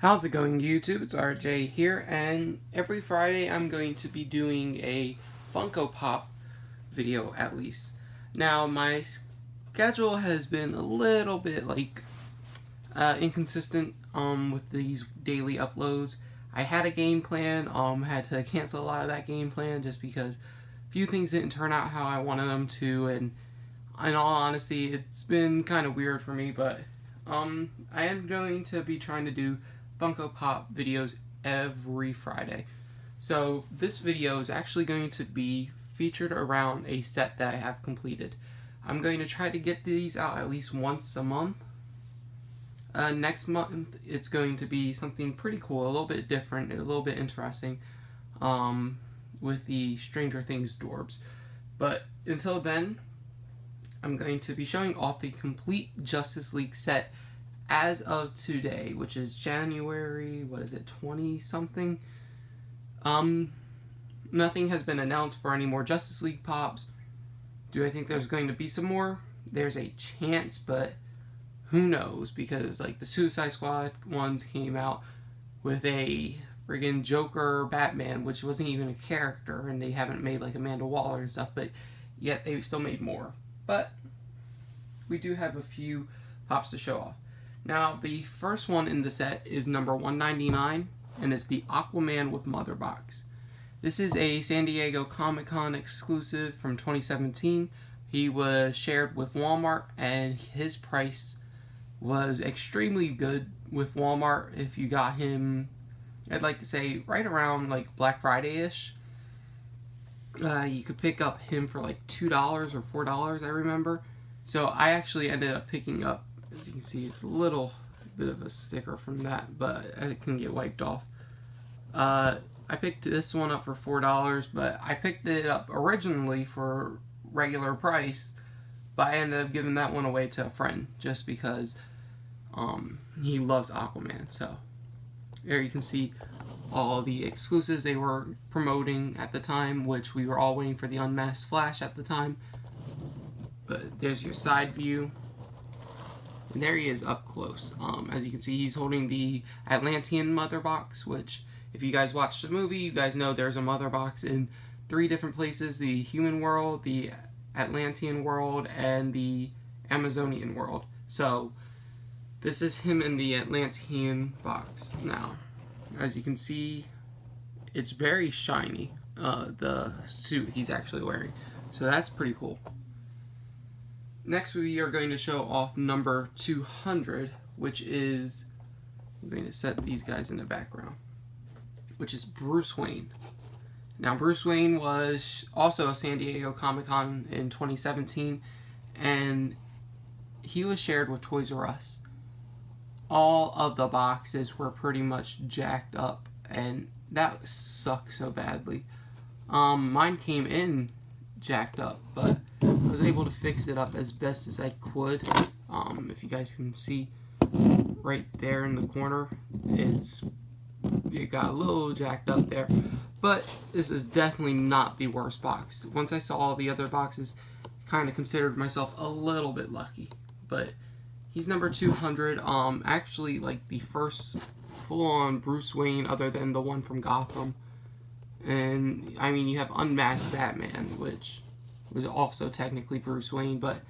How's it going, YouTube? It's RJ here, and every Friday I'm going to be doing a Funko Pop video, at least. Now, my schedule has been a little bit, inconsistent, with these daily uploads. I had a game plan, had to cancel a lot of that game plan just because a few things didn't turn out how I wanted them to, and in all honesty, it's been kind of weird for me, but, I am going to be trying to do Funko Pop videos every Friday. So this video is actually going to be featured around a set that I have completed. I'm going to try to get these out at least once a month. Next month it's going to be something pretty cool, a little bit different, a little bit interesting, with the Stranger Things Dorbs. But until then, I'm going to be showing off the complete Justice League set as of today, which is January, 20-something? Nothing has been announced for any more Justice League pops. Do I think there's going to be some more? There's a chance, but who knows? Because, the Suicide Squad ones came out with a friggin' Joker Batman, which wasn't even a character, and they haven't made, Amanda Waller and stuff, but yet they still made more. But we do have a few pops to show off. Now, the first one in the set is number 199, and it's the Aquaman with Mother Box. This is a San Diego Comic-Con exclusive from 2017. He was shared with Walmart, and his price was extremely good with Walmart. If you got him, I'd like to say right around Black Friday-ish. You could pick up him for $2 or $4, I remember. So I actually ended up picking up, as you can see, it's a little bit of a sticker from that, but it can get wiped off. I picked this one up for $4, but I picked it up originally for regular price, but I ended up giving that one away to a friend just because he loves Aquaman. So there you can see all the exclusives they were promoting at the time, which we were all waiting for the Unmasked Flash at the time. But there's your side view. And there he is up close. As you can see, he's holding the Atlantean Mother Box, which, if you guys watched the movie, you guys know there's a Mother Box in 3 different places: the human world, the Atlantean world, and the Amazonian world. So this is him in the Atlantean box. Now, as you can see, it's very shiny, the suit he's actually wearing. So that's pretty cool. Next, we are going to show off number 200, which is, I'm going to set these guys in the background, which is Bruce Wayne. Now, Bruce Wayne was also a San Diego Comic-Con in 2017, and he was shared with Toys R Us. All of the boxes were pretty much jacked up, and that sucks so badly. Mine came in jacked up, but I was able to fix it up as best as I could. If you guys can see right there in the corner, it got a little jacked up there, but this is definitely not the worst box. Once I saw all the other boxes, I kind of considered myself a little bit lucky. But he's number 200, actually the first full-on Bruce Wayne other than the one from Gotham. And, I mean, you have Unmasked Batman, which was also technically Bruce Wayne, but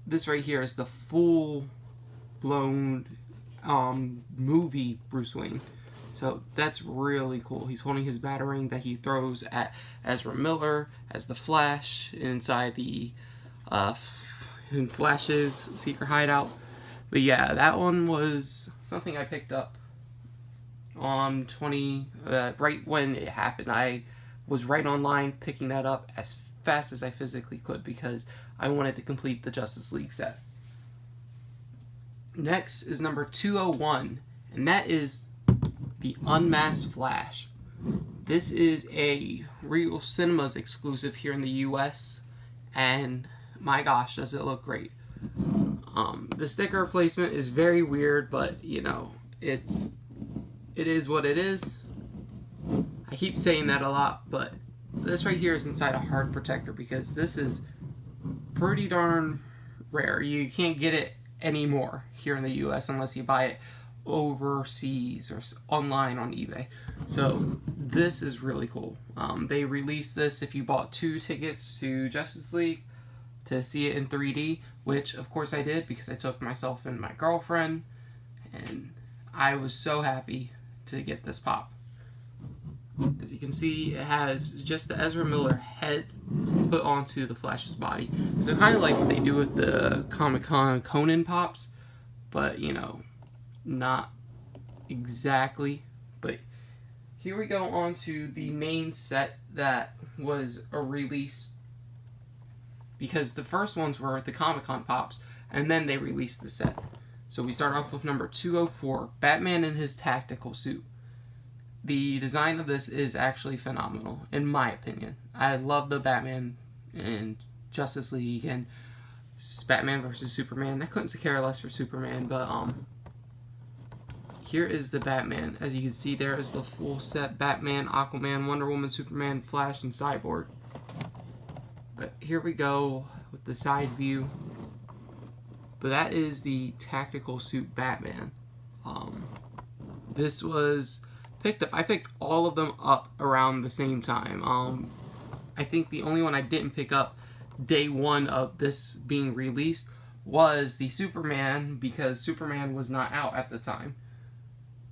this right here is the full-blown movie Bruce Wayne. So that's really cool. He's holding his batarang that he throws at Ezra Miller as the Flash inside the in Flash's secret hideout. But yeah, that one was something I picked up on right when it happened. I was right online picking that up as fast as I physically could because I wanted to complete the Justice League set. Next is number 201, and that is the Unmasked Flash. This is a Regal Cinemas exclusive here in the US, and my gosh, does it look great. The sticker placement is very weird, but you know, it is what it is. I keep saying that a lot, but this right here is inside a hard protector because this is pretty darn rare. You can't get it anymore here in the US unless you buy it overseas or online on eBay. So this is really cool. They released this if you bought 2 tickets to Justice League to see it in 3D, which of course I did because I took myself and my girlfriend, and I was so happy to get this pop. As you can see, it has just the Ezra Miller head put onto the Flash's body. So kind of like what they do with the Comic-Con Conan pops, but you know, not exactly. But here we go on to the main set that was a release, because the first ones were the Comic-Con pops, and then they released the set. So we start off with number 204, Batman in his tactical suit. The design of this is actually phenomenal, in my opinion. I love the Batman in Justice League and Batman versus Superman. I couldn't care less for Superman, but here is the Batman. As you can see, there is the full set: Batman, Aquaman, Wonder Woman, Superman, Flash, and Cyborg. But here we go with the side view. But that is the tactical suit Batman. This was picked up. I picked all of them up around the same time. I think the only one I didn't pick up day one of this being released was the Superman, because Superman was not out at the time.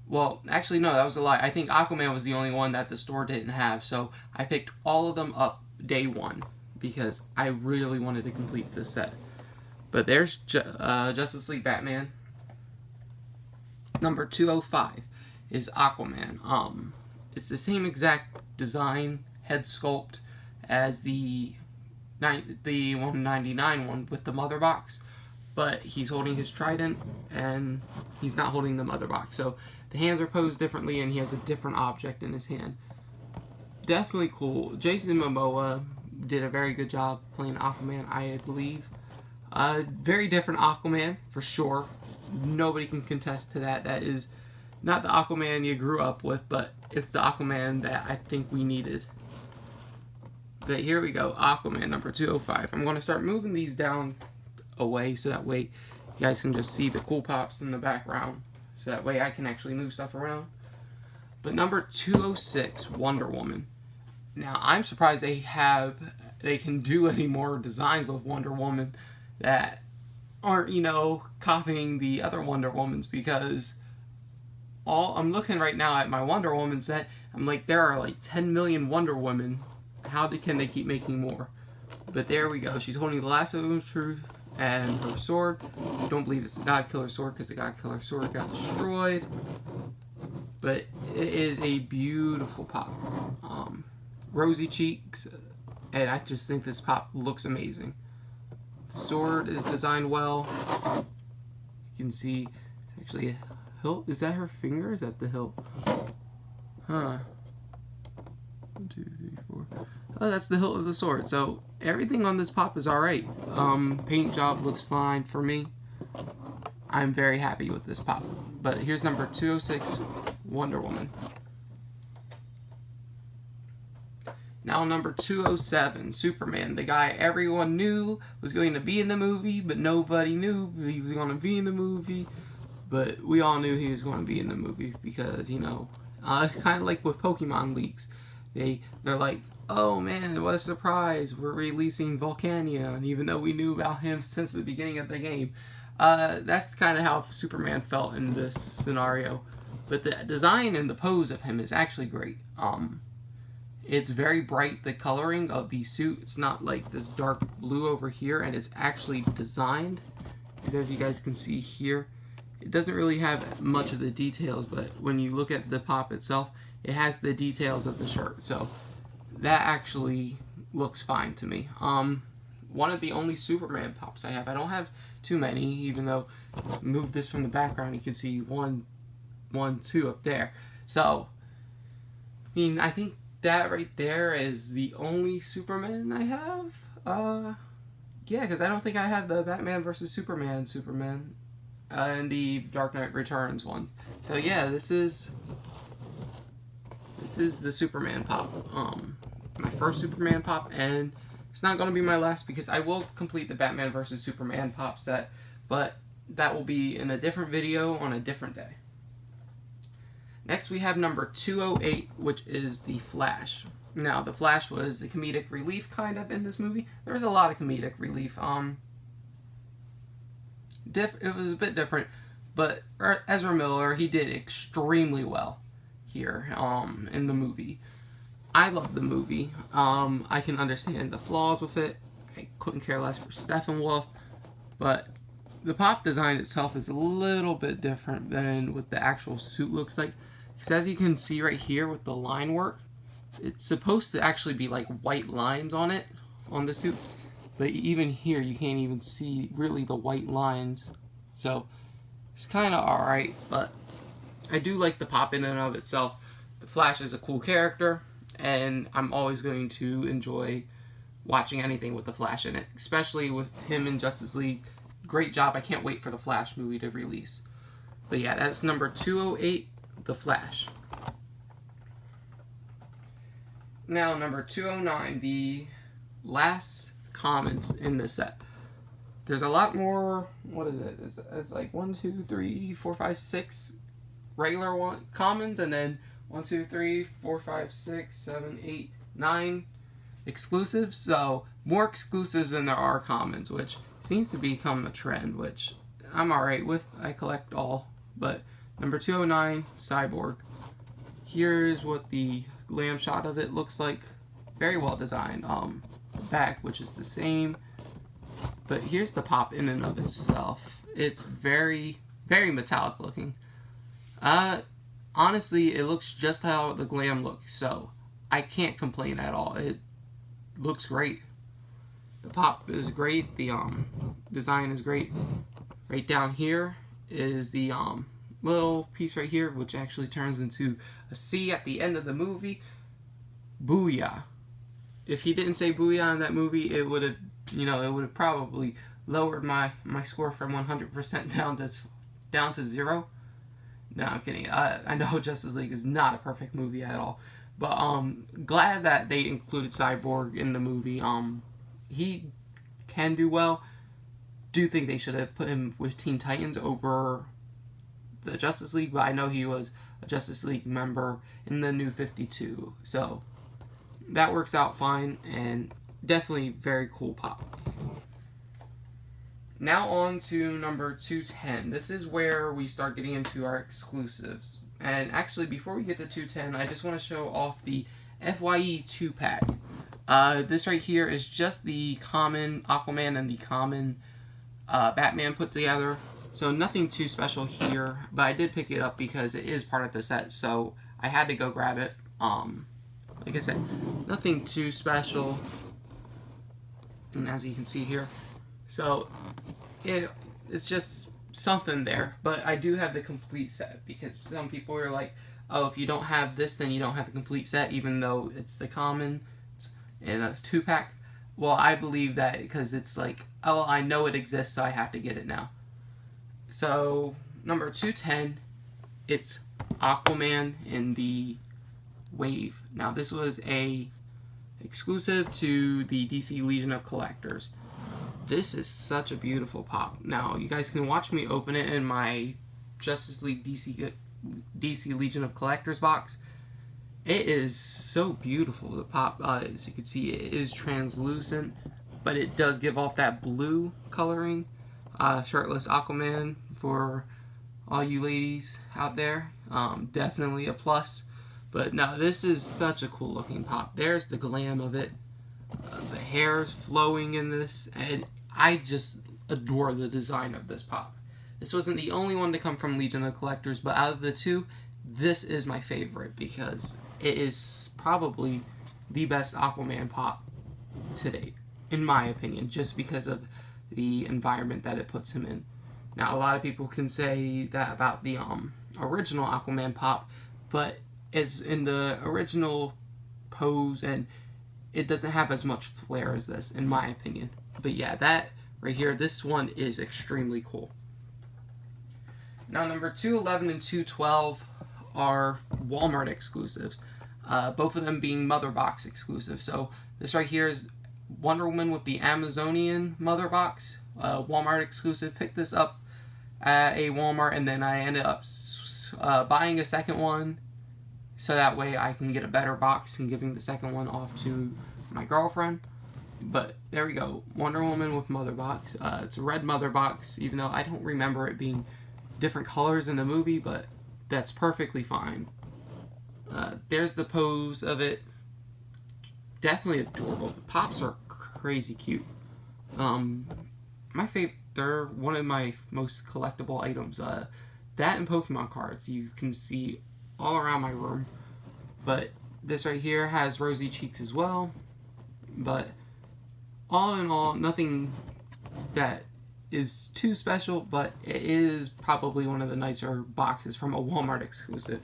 Well, actually, no, that was a lie. I think Aquaman was the only one that the store didn't have, so I picked all of them up day one because I really wanted to complete this set. But there's Justice League Batman. Number 205 is Aquaman. It's the same exact design, head sculpt, as the 199 one with the mother box, but he's holding his trident and he's not holding the mother box. So the hands are posed differently and he has a different object in his hand. Definitely cool. Jason Momoa did a very good job playing Aquaman, I believe. Very different Aquaman, for sure. Nobody can contest to that. That is not the Aquaman you grew up with, but it's the Aquaman that I think we needed. But here we go, Aquaman number 205. I'm going to start moving these down away so that way you guys can just see the cool pops in the background. So that way I can actually move stuff around. But number 206, Wonder Woman. Now, I'm surprised they can do any more designs with Wonder Woman that aren't, you know, copying the other Wonder Womans, because I'm looking right now at my Wonder Woman set. I'm like, there are like 10 million Wonder Women. How can they keep making more? But there we go. She's holding the lasso of truth and her sword. I don't believe it's the God Killer sword because the God Killer sword got destroyed. But it is a beautiful pop. Rosy cheeks, and I just think this pop looks amazing. The sword is designed well. You can see it's actually a hilt. Is that her finger? Is that the hilt? Huh. 1, 2, 3, 4. Oh, that's the hilt of the sword. So everything on this pop is alright. Paint job looks fine for me. I'm very happy with this pop. But here's number 206, Wonder Woman. Now number 207, Superman, the guy everyone knew was going to be in the movie, but nobody knew he was going to be in the movie. But we all knew he was going to be in the movie because, you know, kind of like with Pokemon leaks. They're like, oh man, what a surprise, we're releasing Volcania, and even though we knew about him since the beginning of the game. That's kind of how Superman felt in this scenario. But the design and the pose of him is actually great. It's very bright, the coloring of the suit. It's not like this dark blue over here, and it's actually designed, because as you guys can see here, it doesn't really have much of the details, but when you look at the pop itself, it has the details of the shirt. So that actually looks fine to me. One of the only Superman pops I have. I don't have too many, even though move this from the background, you can see 1, 2 up there. So, I mean, I think that right there is the only Superman I have. Yeah, because I don't think I had the Batman versus Superman and the Dark Knight Returns ones. So yeah, this is the Superman pop. My first Superman pop, and it's not going to be my last because I will complete the Batman versus Superman pop set, but that will be in a different video on a different day. Next we have number 208, which is the Flash. Now, the Flash was the comedic relief kind of in this movie. There was a lot of comedic relief. It was a bit different, but Ezra Miller, he did extremely well here in the movie. I love the movie. I can understand the flaws with it. I couldn't care less for Steppenwolf, but the pop design itself is a little bit different than what the actual suit looks like. Because as you can see right here with the line work, it's supposed to actually be like white lines on it, on the suit. But even here, you can't even see really the white lines. So it's kind of alright, but I do like the pop in and of itself. The Flash is a cool character, and I'm always going to enjoy watching anything with the Flash in it, especially with him in Justice League. Great job. I can't wait for the Flash movie to release. But yeah, that's number 208, The Flash. Now, number 209, the last commons in this set. There's a lot more, what is it? It's like 1, 2, 3, 4, 5, 6 regular commons, and then 1, 2, 3, 4, 5, 6, 7, 8, 9 exclusives. So, more exclusives than there are commons, which seems to become a trend, which I'm alright with. I collect all. But number 209, Cyborg. Here's what the glam shot of it looks like. Very well designed. Back, which is the same. But here's the pop in and of itself. It's very, very metallic looking. Honestly, it looks just how the glam looks, so I can't complain at all. It looks great. The pop is great. The design is great. Right down here is the little piece right here, which actually turns into a C at the end of the movie. Booyah. If he didn't say booyah in that movie, it would have probably lowered my score from 100% down to 0. No, I'm kidding. I know Justice League is not a perfect movie at all, but glad that they included Cyborg in the movie. He can do well. Do think they should have put him with Teen Titans over the Justice League, but I know he was a Justice League member in the New 52, so that works out fine, and definitely very cool pop. Now on to number 210. This is where we start getting into our exclusives. And actually, before we get to 210, I just want to show off the FYE 2-pack. This right here is just the common Aquaman and the common Batman put together. So nothing too special here, but I did pick it up because it is part of the set, so I had to go grab it. Like I said, nothing too special. And as you can see here, so it's just something there. But I do have the complete set, because some people are like, oh, if you don't have this, then you don't have the complete set, even though it's the common in a 2-pack. Well, I believe that because it's like, oh, I know it exists, so I have to get it now. So number 210, it's Aquaman in the Wave. Now, this was a exclusive to the DC Legion of Collectors. This is such a beautiful pop. Now, you guys can watch me open it in my Justice League DC Legion of Collectors box. It is so beautiful. The pop, as you can see, it is translucent, but it does give off that blue coloring. Shirtless Aquaman for all you ladies out there. Definitely a plus. But no, this is such a cool looking pop. There's the glam of it. The hair is flowing in this, and I just adore the design of this pop. This wasn't the only one to come from Legion of Collectors, but out of the two, this is my favorite because it is probably the best Aquaman pop to date, in my opinion, just because of the environment that it puts him in. Now, a lot of people can say that about the original Aquaman pop, but it's in the original pose, and it doesn't have as much flair as this, in my opinion. But yeah, that right here, this one is extremely cool. Now, number 211 and 212 are Walmart exclusives, both of them being Mother Box exclusive. So this right here is Wonder Woman with the Amazonian Mother Box, Walmart exclusive. Picked this up at a Walmart, and then I ended up buying a second one so that way I can get a better box and giving the second one off to my girlfriend. But there we go, Wonder Woman with mother box. It's a red mother box, even though I don't remember it being different colors in the movie, but that's perfectly fine. There's the pose of it. Definitely adorable. The pops are crazy cute. My favorite, they're one of my most collectible items. That and Pokemon cards you can see all around my room. But this right here has rosy cheeks as well. But all in all, nothing that is too special, but it is probably one of the nicer boxes from a Walmart exclusive.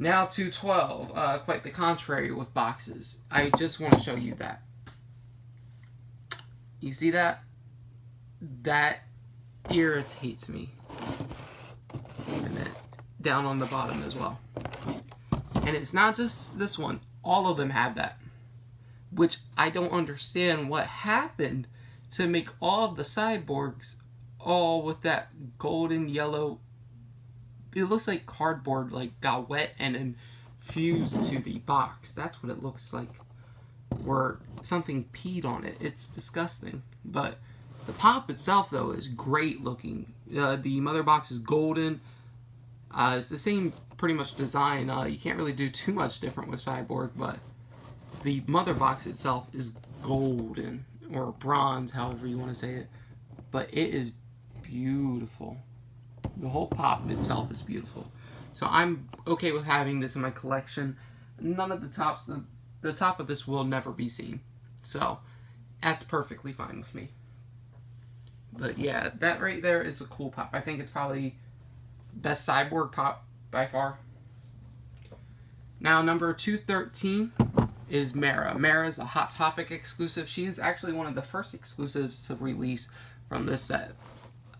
Now to 12, quite the contrary with boxes. I just want to show you that. You see that? That irritates me. And then down on the bottom as well. And it's not just this one. All of them have that. Which I don't understand what happened to make all of the cyborgs all with that golden yellow. It looks like cardboard like got wet and then fused to the box. That's what it looks like. Or something peed on it. It's disgusting. But the pop itself though is great looking. The mother box is golden. It's the same pretty much design. You can't really do too much different with Cyborg, but the mother box itself is golden or bronze, however you want to say it. But it is beautiful. The whole pop itself is beautiful. So I'm okay with having this in my collection. None of the tops, the top of this will never be seen. So that's perfectly fine with me. But yeah, that right there is a cool pop. I think it's probably best Cyborg pop by far. Now number 213 is Mara. Mara is a Hot Topic exclusive. She is actually one of the first exclusives to release from this set.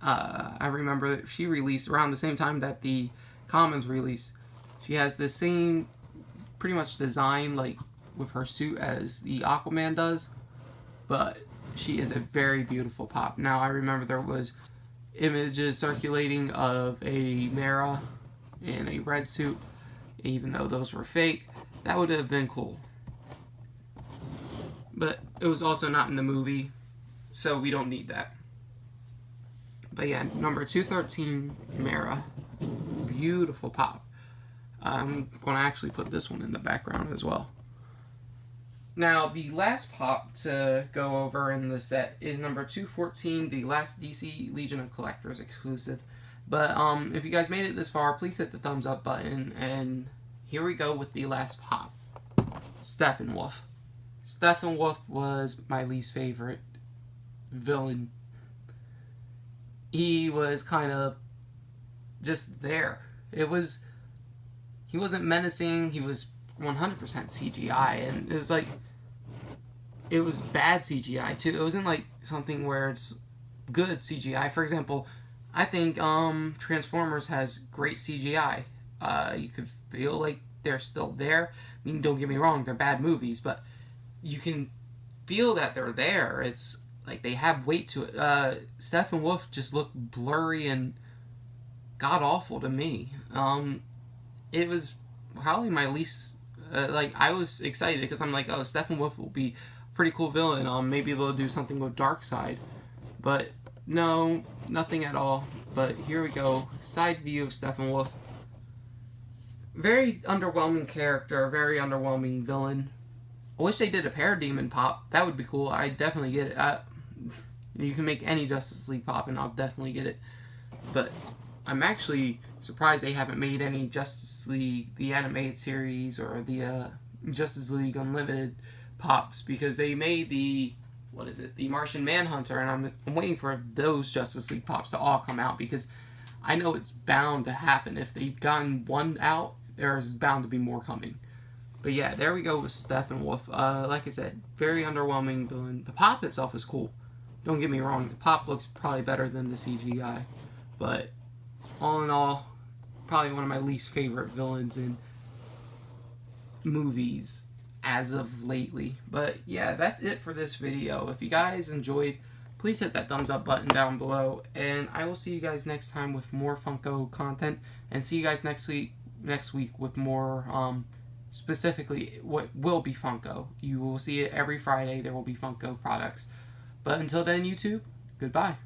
I remember she released around the same time that the Commons released. She has the same pretty much design like with her suit as the Aquaman does, but she is a very beautiful pop. Now I remember there was images circulating of a Mara in a red suit, even though those were fake. That would have been cool. But it was also not in the movie, so we don't need that. But yeah, number 213, Mara. Beautiful pop. I'm going to actually put this one in the background as well. Now, the last pop to go over in the set is number 214, the last DC Legion of Collectors exclusive. But if you guys made it this far, please hit the thumbs up button. And here we go with the last pop. Steppenwolf. Steppenwolf was my least favorite villain. He was kind of just there. He wasn't menacing. He was 100% CGI, and it was like, it was bad CGI too. It wasn't like something where it's good CGI. For example, I think Transformers has great CGI. You could feel like they're still there. I mean, don't get me wrong, they're bad movies, but you can feel that they're there. It's like they have weight to it. Steppenwolf just looked blurry and god-awful to me. It was probably my least... I was excited because I'm like, oh, Steppenwolf will be a pretty cool villain. Maybe they'll do something with Darkseid. But no, nothing at all. But here we go. Side view of Steppenwolf. Very underwhelming character. Very underwhelming villain. I wish they did a Parademon pop. That would be cool. I'd definitely get it. You can make any Justice League pop and I'll definitely get it. But I'm actually surprised they haven't made any Justice League, the animated series, or the Justice League Unlimited pops, because they made the, the Martian Manhunter, and I'm waiting for those Justice League pops to all come out, because I know it's bound to happen. If they've gotten one out, there's bound to be more coming. But yeah, there we go with Steppenwolf. Like I said, very underwhelming villain. The pop itself is cool. Don't get me wrong, the pop looks probably better than the CGI, but all in all, probably one of my least favorite villains in movies as of lately. But yeah, that's it for this video. If you guys enjoyed, please hit that thumbs up button down below. And I will see you guys next time with more Funko content. And see you guys next week with more, specifically what will be Funko. You will see it every Friday. There will be Funko products. But until then, YouTube, goodbye.